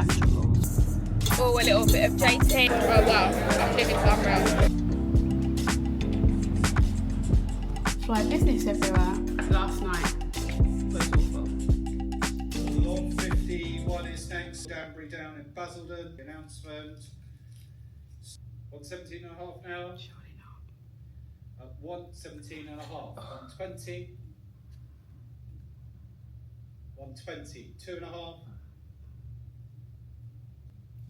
life struggles. Oh, a little bit of JT. Oh wow, I think it's unreal. Fly business everywhere. Last night was awful. Long 51 is next. Danbury down in Basildon. Announcement. 117 and a half now. Surely not. 117 and a half. 120. 120. 2.5.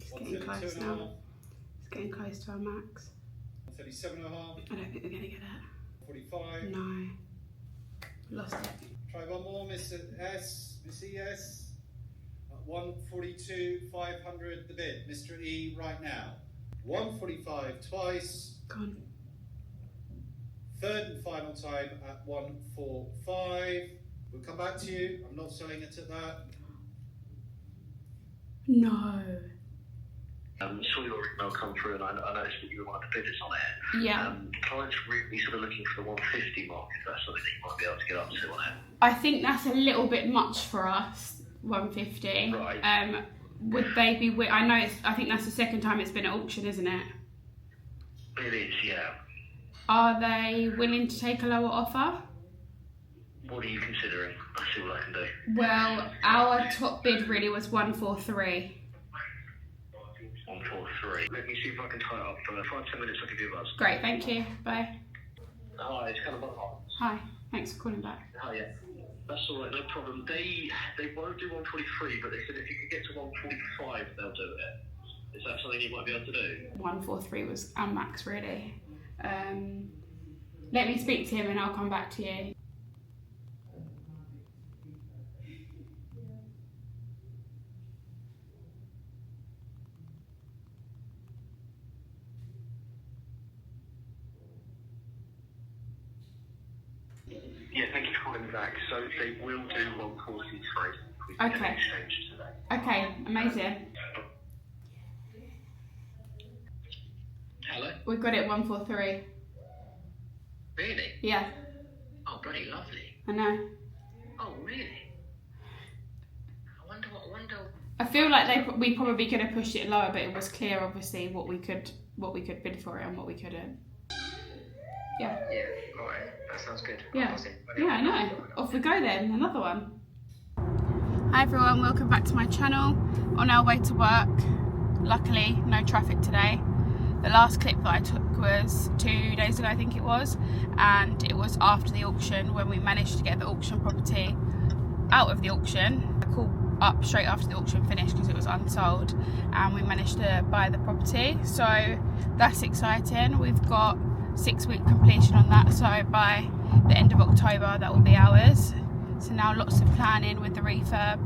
It's getting close now. It's getting close to our max. 137 and a half. I don't think we're going to get it. 45. No. Lost it. Try one more, Mr. S. Miss ES. 142, 500 the bid. Mr. E right now. 145 twice. Gone. Third and final time at 145. We'll come back to you. I'm not selling it at that. No. Saw your email come through and I noticed that you were one of the bidders on it. Yeah. Clients really sort of looking for the 150 mark, if that's something that you might be able to get up to on it. I think that's a little bit much for us, 150. Right. Would they be, I think that's the second time it's been at auction, isn't it? It is, yeah. Are they willing to take a lower offer? What are you considering? I'll see what I can do. Well, our top bid really was 143. 143. Let me see if I can tie it up for 5-10 minutes. I'll give you a buzz. Great, thank you. Bye. Hi, it's kind of Hi, thanks for calling back. Hi, yeah. That's all right, no problem. They won't do 143, but they said if you could get to 145, they'll do it. Is that something you might be able to do? 143 was our max, really. Let me speak to him and I'll come back to you. Yeah, thank you for calling me back. So they will do 143. Okay. Exchange today. Okay, amazing. Hello? We've got it 143. Really? Yeah, Oh, bloody lovely. I know. Oh, really? I wonder. I feel like we probably could have pushed it lower, but it was clear, obviously, what we could bid for it and what we couldn't. Yeah. Yeah, alright. That sounds good. Yeah. Yeah, I know. Off we go then. Another one. Hi everyone, welcome back to my channel. On our way to work. Luckily, no traffic today. The last clip that I took was 2 days ago, I think it was, and it was after the auction when we managed to get the auction property out of the auction. I called up straight after the auction finished because it was unsold, and we managed to buy the property. So that's exciting. We've got 6-week completion on that, so by the end of October that will be ours. So now lots of planning with the refurb.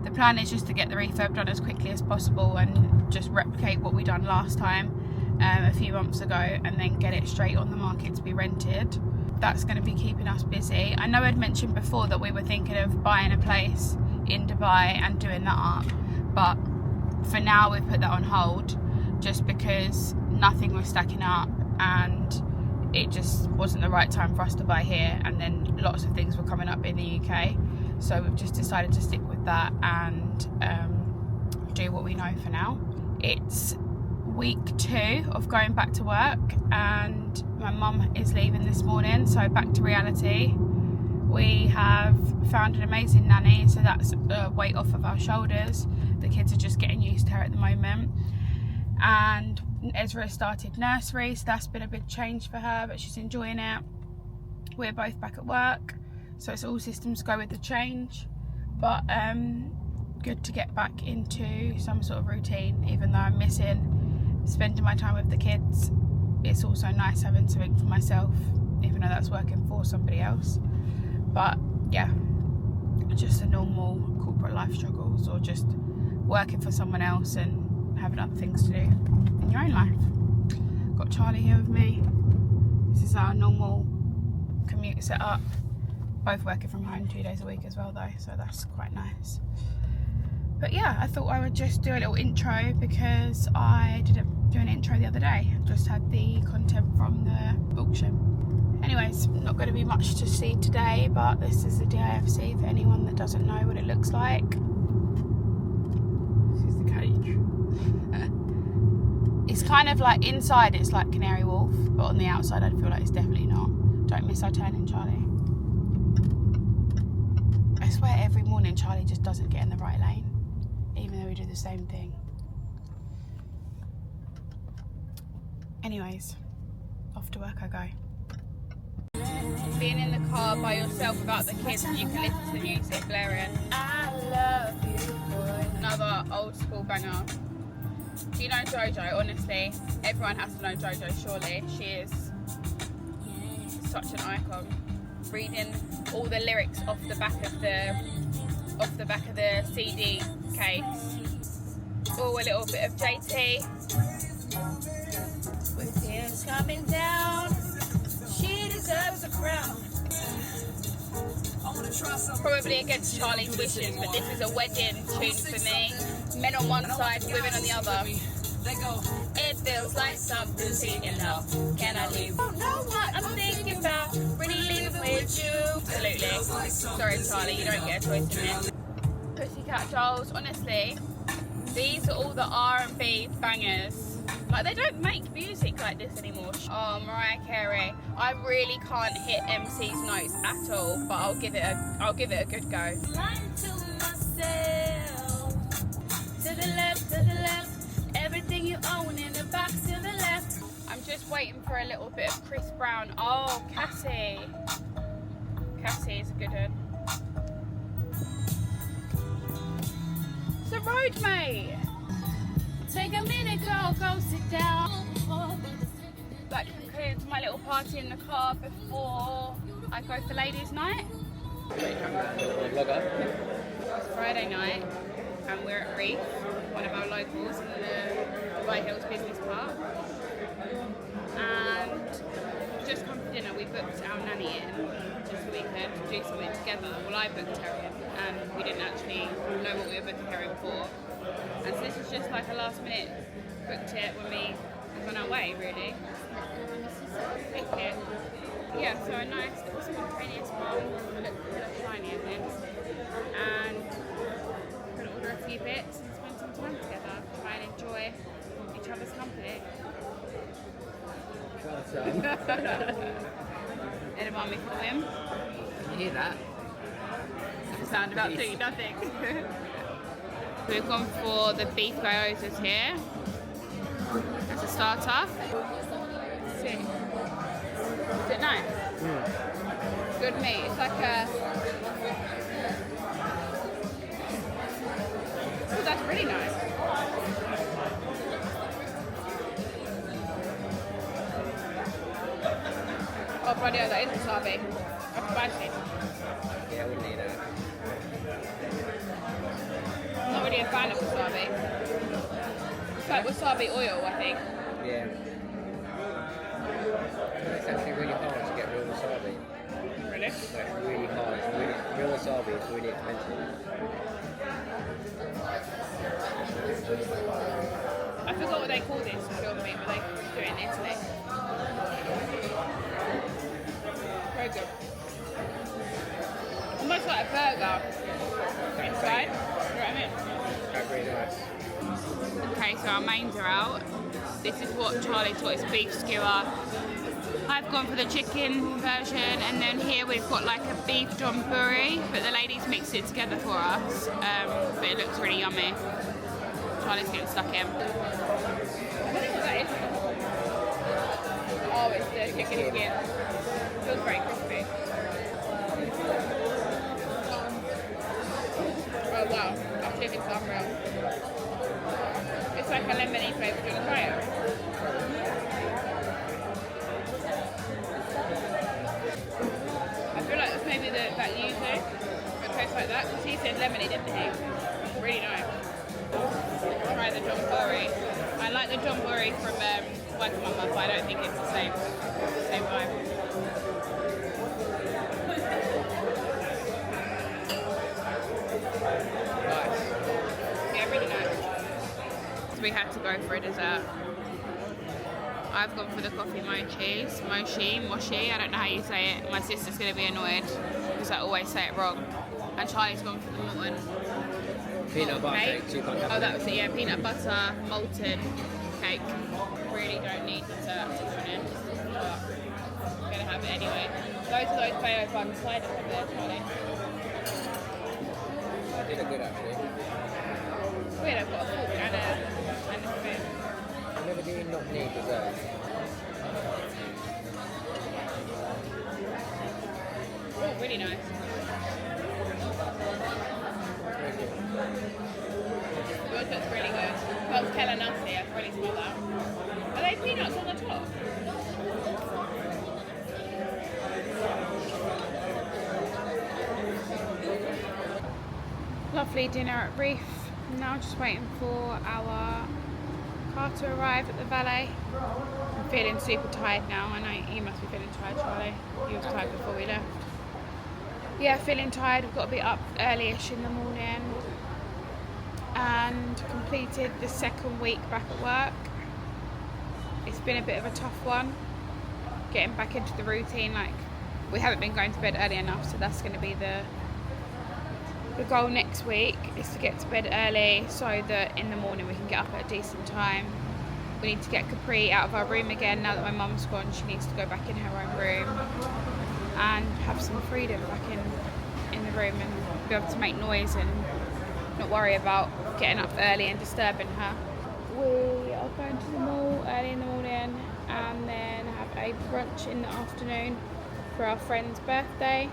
The plan is just to get the refurb done as quickly as possible and just replicate what we done last time a few months ago, and then get it straight on the market to be rented. That's going to be keeping us busy. I know I'd mentioned before that we were thinking of buying a place in Dubai and doing that up, but for now we've put that on hold just because nothing was stacking up and it just wasn't the right time for us to buy here, and then lots of things were coming up in the UK, so we've just decided to stick with that and do what we know for now. It's week 2 of going back to work and my mum is leaving this morning, so back to reality. We have found an amazing nanny, so that's a weight off of our shoulders. The kids are just getting used to her at the moment, and Ezra started nursery, so that's been a big change for her, but she's enjoying it. We're both back at work, so it's all systems go with the change, but good to get back into some sort of routine. Even though I'm missing spending my time with the kids, it's also nice having something for myself, even though that's working for somebody else. But yeah, just the normal corporate life struggles, or just working for someone else and having other things to do in your own life. Got Charlie here with me. This is our normal commute setup. Both working from home 2 days a week as well though, so that's quite nice. But yeah, I thought I would just do a little intro because I didn't do an intro the other day. Just had the content from the auction. Anyways, not going to be much to see today, but this is the DIFC for anyone that doesn't know what it looks like. This is the It's kind of like inside it's like Canary Wharf, but on the outside I feel like it's definitely not. Don't miss our turning, Charlie. I swear every morning Charlie just doesn't get in the right lane, even though we do the same thing. Anyways, off to work I go. Being in the car by yourself without the kids, you can listen to the music blaring. I love you, boy. Another old school banger. Do you know Jojo? Honestly, everyone has to know Jojo, surely. She is such an icon. Reading all the lyrics off the back of the CD case. Oh, a little bit of JT. With tears coming down, she deserves a crown. Probably against Charlie's wishes, but this is a wedding tune for me. Men on one side, women on the other. It feels like something's heating up. Can I leave? Oh, know what I'm thinking about. Really leaving with you. Absolutely. Sorry, Charlie, you don't get a choice in this. Pussycat Dolls, honestly, these are all the R&B bangers. Like, they don't make music like this anymore. Oh, Mariah Carey. I really can't hit MC's notes at all, but I'll give it a good go. Lying to myself. To the left, everything you own in the box to the left. I'm just waiting for a little bit of Chris Brown. Oh, Cassie. Cassie is a good one. It's a road, mate. Take a minute, go sit down. That concludes my little party in the car before I go for ladies' night. It's Friday night and we're at REIF, one of our locals in the White Hills Business Park. And just come for dinner. We booked our nanny in just so we could do something together. Well, I booked her in and we didn't actually know what we were booking her in for. And so this is just like a last minute booked it when we was on our way, really. Thank you. Yeah, so a nice little spontaneous one. Look shiny in this. And we're going to order a few bits and spend some time together. Try and enjoy each other's company. Anyone me for him? Can you hear that? The sound about doing nothing. We've gone for the beef gyozas here as a starter. See. Is it nice? Mm. Good meat. It's like a... Oh, that's really nice. Oh, bloody hell, that is wasabi. That's spicy. Yeah, I wouldn't eat that. I'm not really a fan of wasabi. It's like wasabi oil, I think. Yeah. It's actually really hard to get real wasabi. Really? It's really hard. Real wasabi is really expensive. I forgot what they call this cured meat, but they do it in Italy. Very good. Almost like a burger inside. You know what I mean? That's really nice. Okay, so our mains are out. This is what Charlie thought is beef skewer. I've gone for the chicken version, and then here we've got like a beef donburi, but the ladies mixed it together for us. But it looks really yummy. Charlie's getting stuck in. I don't know what that is. Oh, it's the chicken skin. Feels very crispy. Oh wow, that chicken's unreal. It's like a lemony flavour. Do you want to try it? I feel like it's maybe that yuzu. It tastes like that, because he said lemony, didn't he? Really nice. Try the donburi. I like the donburi from Wagamama, but I don't think it's the same vibe. Nice. Yeah, really nice. So we had to go for a dessert. I've gone for the coffee mochi, I don't know how you say it. My sister's going to be annoyed because I always say it wrong. And Charlie's gone for the Morton. Peanut butter cake. cake, so you can't have Oh, it. that was it, yeah. Peanut butter, molten cake. Really don't need dessert, to be honest. But I'm going to have it anyway. Those are those mayo bun sliders over there, Charlie. They look good actually. Weird, I've got a fork and a spoon. I never do not need dessert. Oh, really nice. Very good. Yours looks really good. Well, it's Kella Nutty, I can really smell that. Are they peanuts on the top? Lovely dinner at REIF. Now just waiting for our car to arrive at the valet. I'm feeling super tired now. I know you must be feeling tired, Charlie. You was tired before we left. Yeah, feeling tired. We've got to be up early-ish in the morning. And completed the second week back at work. It's been a bit of a tough one. Getting back into the routine. Like, we haven't been going to bed early enough, so that's going to be the goal next week, is to get to bed early so that in the morning we can get up at a decent time. We need to get Capri out of our room again now that my mum's gone. She needs to go back in her own room and have some freedom back in the room and be able to make noise and not worry about getting up early and disturbing her. We are going to the mall early in the morning and then have a brunch in the afternoon for our friend's birthday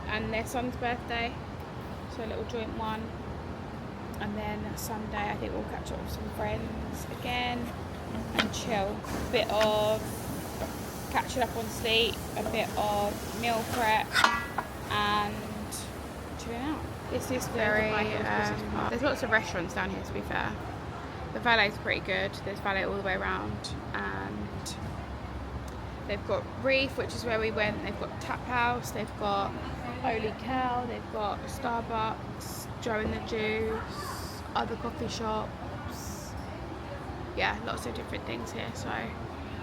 and their son's birthday. So a little joint one, and then Sunday I think we'll catch up with some friends again and chill. A bit of catching up on sleep, a bit of meal prep and chilling out. This is very, there's lots of restaurants down here to be fair. The valet's pretty good, there's valet all the way around and they've got REIF, which is where we went, they've got Tap House, they've got Holy Cow, they've got Starbucks, Joe and the Juice, other coffee shops. Yeah, lots of different things here. So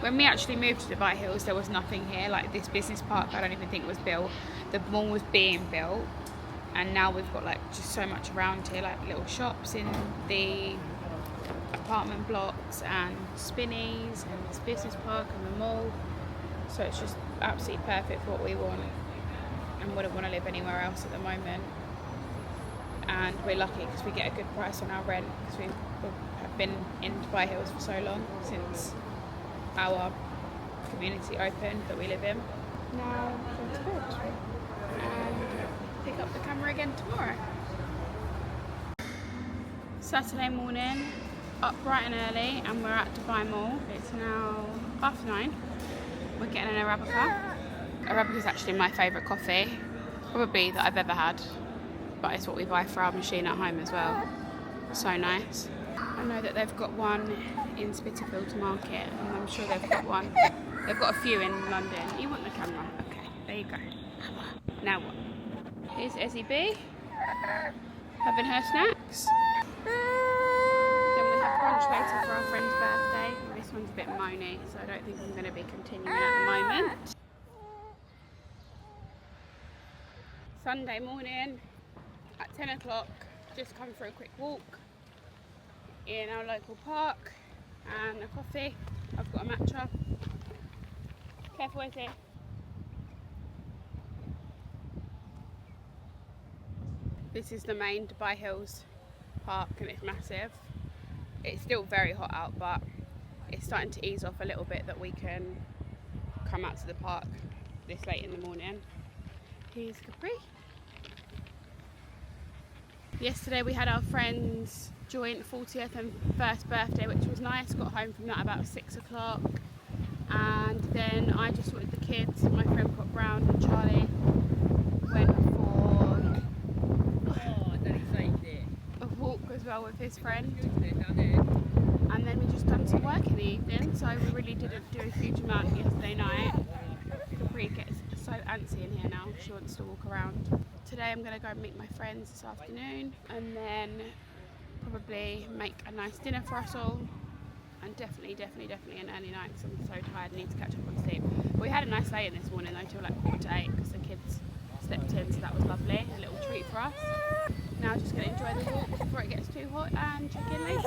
when we actually moved to Dubai Hills, there was nothing here. Like this business park, I don't even think was built. The mall was being built, and now we've got like just so much around here, like little shops in the apartment blocks and spinnies and this business park and the mall. So it's just absolutely perfect for what we want. And wouldn't want to live anywhere else at the moment, and we're lucky because we get a good price on our rent because we have been in Dubai Hills for so long, since our community opened that we live in. Now go to bed and pick up the camera again tomorrow. Saturday morning, up bright and early, and we're at Dubai Mall. It's now 9:30. We're getting an Arabica. Arabica is actually my favourite coffee, probably that I've ever had, but it's what we buy for our machine at home as well. So nice. I know that they've got one in Spitalfields Market, and I'm sure they've got one. They've got a few in London. You want the camera? Okay, there you go. Now what? Here's Ezzy B having her snacks. Then we have brunch later for our friend's birthday. This one's a bit moany, so I don't think I'm going to be continuing at the moment. Sunday morning at 10 o'clock, just come for a quick walk in our local park and a coffee. I've got a matcha. Careful, is it? This is the main Dubai Hills park and it's massive. It's still very hot out, but it's starting to ease off a little bit that we can come out to the park this late in the morning. Here's Capri. Yesterday we had our friend's joint 40th and first birthday, which was nice. Got home from that about 6 o'clock, and then I just with the kids, my friend Pop Brown and Charlie went for a walk as well with his friend, and then we just done some work in the evening, so we really didn't do a huge amount yesterday night. Capri gets so antsy in here now, she wants to walk around. Today I'm going to go and meet my friends this afternoon and then probably make a nice dinner for us all, and definitely an early night because I'm so tired and need to catch up on sleep. But we had a nice lay in this morning though, till like 7:45 because the kids slept in, so that was lovely, a little treat for us. Now just going to enjoy the walk before it gets too hot and check in later.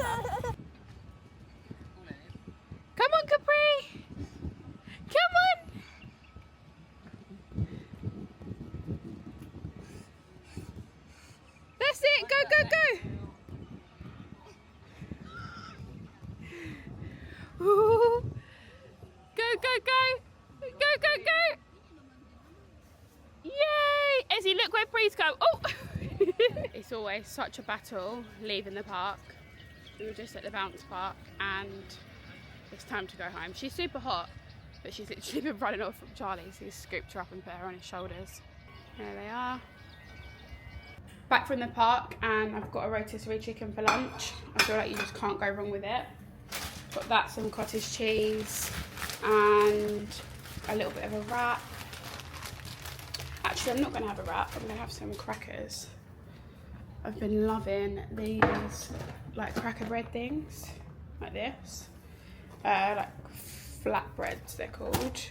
Come on, Capri! Come on! That's it! Go, go, go! Ooh. Go, go, go! Go, go, go! Yay! Ezzy, look where Bree's go! Oh! It's always such a battle leaving the park. We were just at the bounce park and it's time to go home. She's super hot, but she's literally been running off from Charlie, so he's scooped her up and put her on his shoulders. There they are. Back from the park, and I've got a rotisserie chicken for lunch. I feel like you just can't go wrong with it. Got that, some cottage cheese, and a little bit of a wrap. Actually, I'm not going to have a wrap, I'm going to have some crackers. I've been loving these like cracker bread things, like this. Like flatbreads they're called.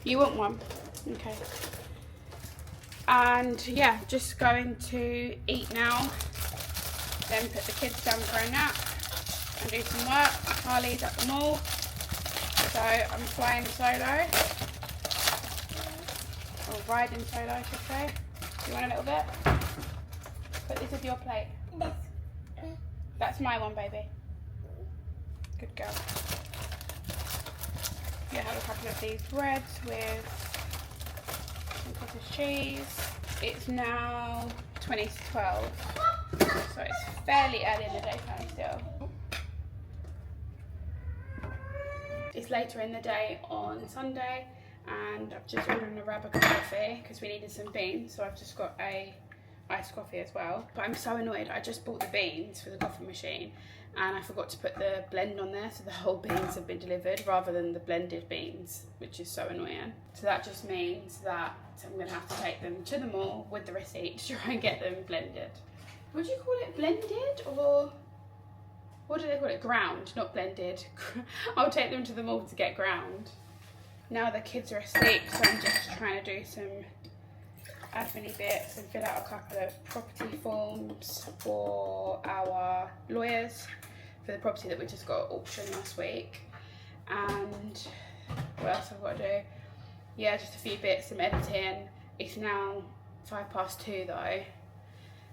You want one? Okay. And yeah, just going to eat now, then put the kids down for a nap and do some work. Harley's at the mall, so I'm flying solo, or riding solo I should say. You want a little bit? Put this with your plate. That's my one, baby. Good girl. Yeah, have a couple of these breads with some cottage cheese. It's now 20 to 12, so it's fairly early in the daytime still. It's later in the day on Sunday, and I've just ordered an Arabica coffee because we needed some beans, so I've just got a iced coffee as well. But I'm so annoyed, I just bought the beans for the coffee machine and I forgot to put the blend on there, so the whole beans have been delivered rather than the blended beans, which is so annoying. So that just means that I'm going to have to take them to the mall with the receipt to try and get them blended. Would you call it blended, or what do they call it? Ground, not blended. I'll take them to the mall to get ground. Now the kids are asleep, so I'm just trying to do some admin bits and fill out a couple of property forms for our lawyers for the property that we just got at auction last week. And what else I've got to do? Yeah, just a few bits, some editing. It's now 2:05 though.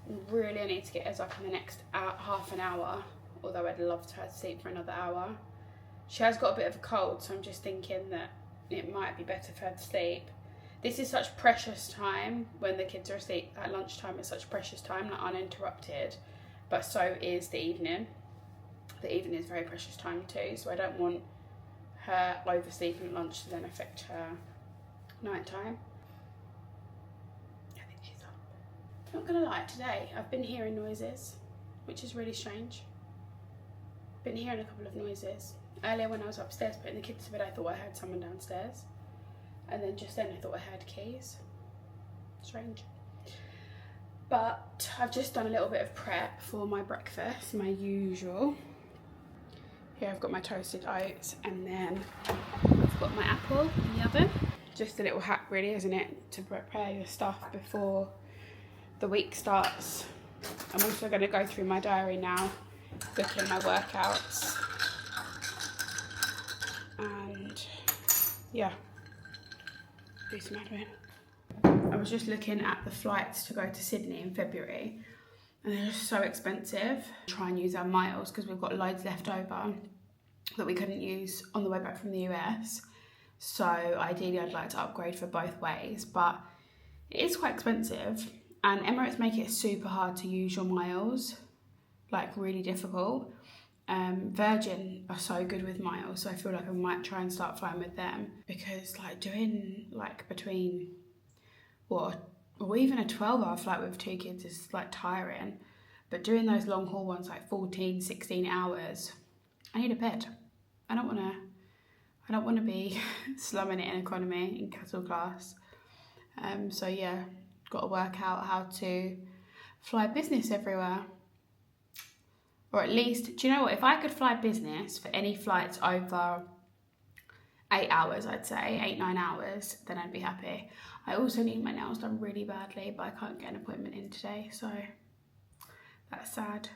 And really I need to get us up in the next half an hour, although I'd love to have to sleep for another hour. She has got a bit of a cold, so I'm just thinking that it might be better for her to sleep. This is such precious time when the kids are asleep. At lunchtime is such precious time, like uninterrupted, but so is the evening. The evening is very precious time too, so I don't want her oversleeping at lunch to then affect her night time. I think she's up. Not gonna lie, today I've been hearing noises, which is really strange. Been hearing a couple of noises. Earlier when I was upstairs putting the kids to bed, I thought I heard someone downstairs. And then just then I thought I heard keys. Strange. But I've just done a little bit of prep for my breakfast, my usual. Here I've got my toasted oats, and then I've got my apple in the oven. Just a little hack really, isn't it, to prepare your stuff before the week starts. I'm also going to go through my diary now, book in my workouts. And yeah, do some admin. I was just looking at the flights to go to Sydney in February, and they're just so expensive. Try and use our miles because we've got loads left over that we couldn't use on the way back from the US. So ideally I'd like to upgrade for both ways, but it is quite expensive, and Emirates make it super hard to use your miles, like really difficult. Virgin are so good with miles, so I feel like I might try and start flying with them, because like doing like between or even a 12-hour flight with 2 kids is like tiring, but doing those long haul ones like 14, 16 hours, I need a bed. I don't want to be slumming it in economy in cattle class. So yeah, got to work out how to fly business everywhere. Or at least, do you know what, if I could fly business for any flights over 8 hours, I'd say, 8-9 hours, then I'd be happy. I also need my nails done really badly, but I can't get an appointment in today, so that's sad.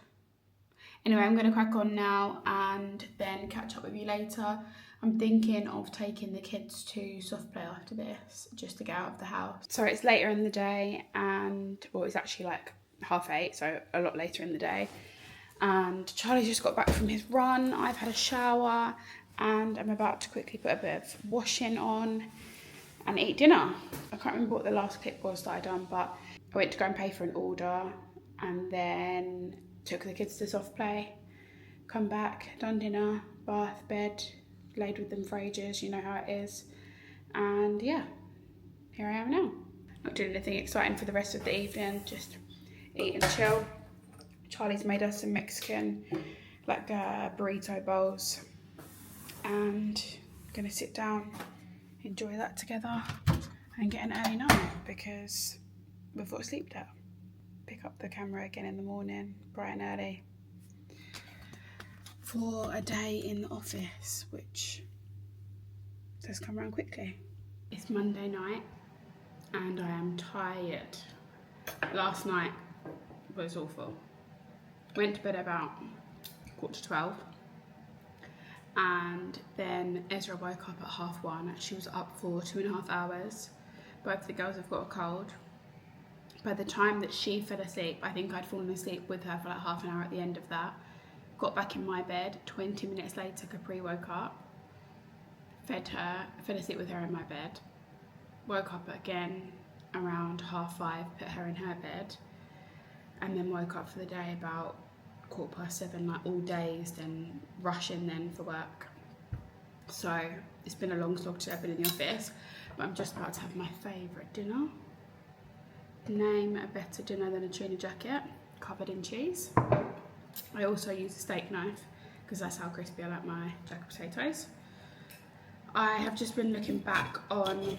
Anyway, I'm going to crack on now and then catch up with you later. I'm thinking of taking the kids to soft play after this, just to get out of the house. So it's later in the day and, well, it's actually like 8:30, so a lot later in the day. And Charlie just got back from his run. I've had a shower and I'm about to quickly put a bit of washing on and eat dinner. I can't remember what the last clip was that I done, but I went to go and pay for an order and then took the kids to soft play, come back, done dinner, bath, bed, laid with them for ages, you know how it is. And yeah, here I am now. Not doing anything exciting for the rest of the evening, just eat and chill. Charlie's made us some Mexican, like burrito bowls, and I'm gonna sit down, enjoy that together, and get an early night because we've got to sleep there. Pick up the camera again in the morning, bright and early, for a day in the office, which does come around quickly. It's Monday night and I am tired. Last night was awful. Went to bed about 11:45 and then Ezra woke up at 1:30. She was up for 2.5 hours. Both the girls have got a cold. By the time that she fell asleep, I think I'd fallen asleep with her for like half an hour at the end of that. Got back in my bed, 20 minutes later Capri woke up, fed her, fell asleep with her in my bed, woke up again around 5:30, put her in her bed, and then woke up for the day about 7:15, like all dazed and rushing then for work. So it's been a long slog today. I've been in the office, but I'm just about to have my favourite dinner. Name a better dinner than a tuna jacket covered in cheese. I also use a steak knife because that's how crispy I like my jacket potatoes. I have just been looking back on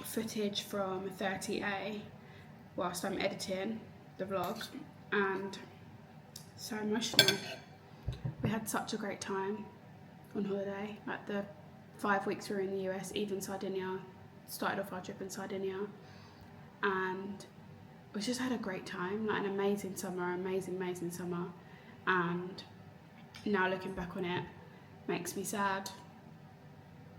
footage from 30A whilst I'm editing the vlog, and so emotional. We had such a great time on holiday, like the 5 weeks we were in the US, even Sardinia, started off our trip in Sardinia, and we just had a great time, like an amazing summer, amazing summer. And now looking back on it makes me sad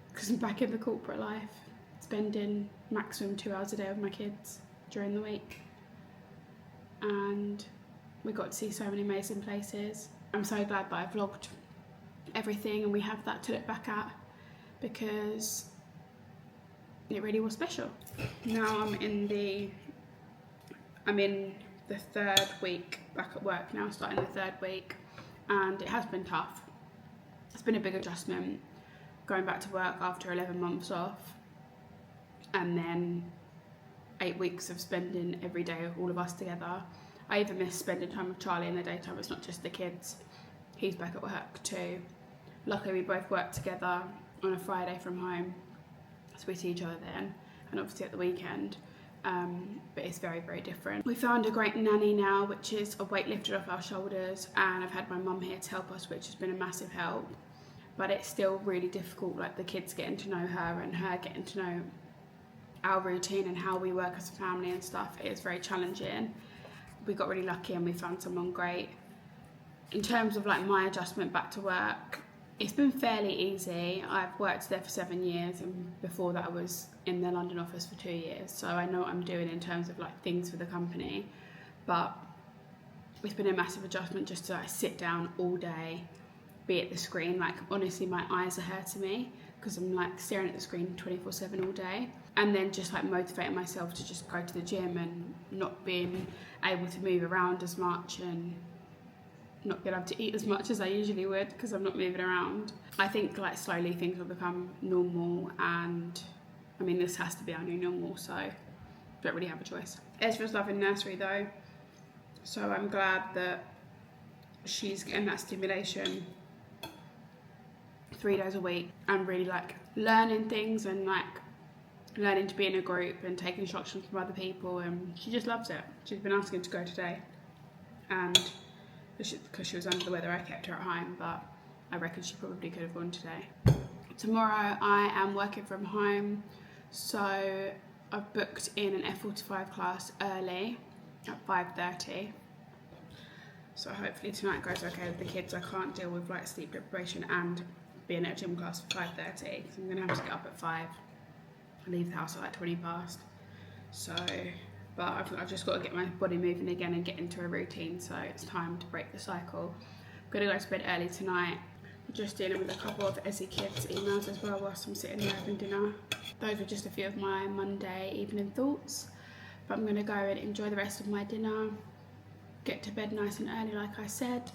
because I'm back in the corporate life, spending maximum 2 hours a day with my kids during the week, and we got to see so many amazing places. I'm so glad that I vlogged everything and we have that to look back at because it really was special. Now I'm in the 3rd week back at work now, starting the 3rd week, and it has been tough. It's been a big adjustment going back to work after 11 months off, and then 8 weeks of spending every day of all of us together. I even miss spending time with Charlie in the daytime. It's not just the kids, he's back at work too. Luckily we both work together on a Friday from home, so we see each other then, and obviously at the weekend. But it's very different. We found a great nanny now, which is a weight lifted off our shoulders, and I've had my mum here to help us, which has been a massive help. But it's still really difficult, like the kids getting to know her and her getting to know our routine and how we work as a family and stuff. It is very challenging. We got really lucky and we found someone great. In terms of like my adjustment back to work, it's been fairly easy. I've worked there for 7 years, and before that I was in the London office for 2 years, so I know what I'm doing in terms of like things for the company. But it's been a massive adjustment just to like sit down all day, be at the screen. Like honestly, my eyes are hurting me because I'm like staring at the screen 24/7 all day, and then just like motivating myself to just go to the gym and not being able to move around as much and not being able to eat as much as I usually would because I'm not moving around. I think like slowly things will become normal, and I mean this has to be our new normal, so don't really have a choice. Ezra's loving nursery though, so I'm glad that she's getting that stimulation 3 days a week and really like learning things and like learning to be in a group and taking instructions from other people, and she just loves it. She's been asking to go today, and because she was under the weather I kept her at home, but I reckon she probably could have gone today. Tomorrow I am working from home, so I've booked in an F45 class early at 5:30. So hopefully tonight goes okay with the kids. I can't deal with like sleep deprivation and being at a gym class for 5:30. So I'm gonna have to get up at 5. I leave the house at like 20 past. So, but I've just got to get my body moving again and get into a routine. So it's time to break the cycle. I'm gonna go to bed early tonight. I'm just dealing with a couple of Essie kids' emails as well whilst I'm sitting here having dinner. Those were just a few of my Monday evening thoughts. But I'm gonna go and enjoy the rest of my dinner, get to bed nice and early like I said,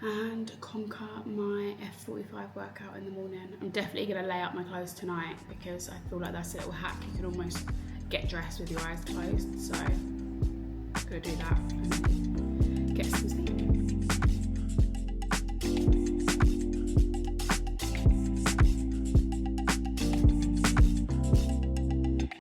and conquer my F45 workout in the morning. I'm definitely gonna lay out my clothes tonight because I feel like that's a little hack. You can almost get dressed with your eyes closed. So I'm gonna do that and get some sleep.